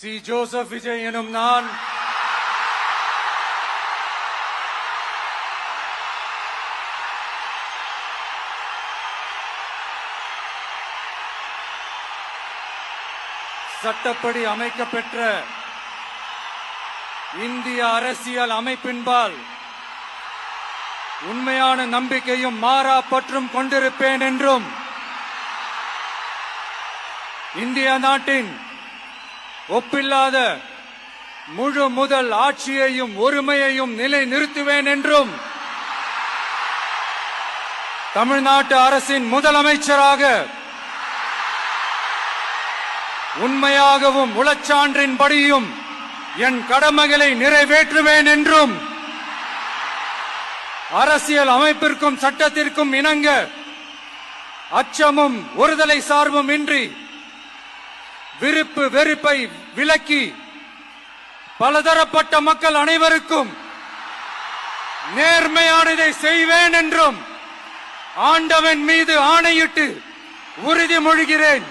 C. Joseph Vijay எனும் நான் சட்டப்படி அமைக்கப்பெற்ற இந்திய அரசியல் அமைப்பின்பால் உண்மையான நம்பிக்கையும் மாறா பற்றும் கொண்டிருப்பேன் என்றும் இந்திய நாட்டின் ஒப்பில்லாத முழு முதல் ஆட்சியையும் ஒருமையையும் நிலைநிறுத்துவேன் என்றும் தமிழ்நாட்டு அரசின் முதலமைச்சராக உண்மையாகவும் உளச்சான்றின்படியும் என் கடமைகளை நிறைவேற்றுவேன் என்றும் அரசியல் அமைப்பிற்கும் சட்டத்திற்கும் இணங்க அச்சமும் ஒருதலை சார்பும் இன்றி விருப்பு வெறுப்பை விலக்கி பலதரப்பட்ட மக்கள் அனைவருக்கும் நேர்மையானதை செய்வேன் என்றும் ஆண்டவன் மீது ஆணையிட்டு உறுதிமொழிகிறேன்.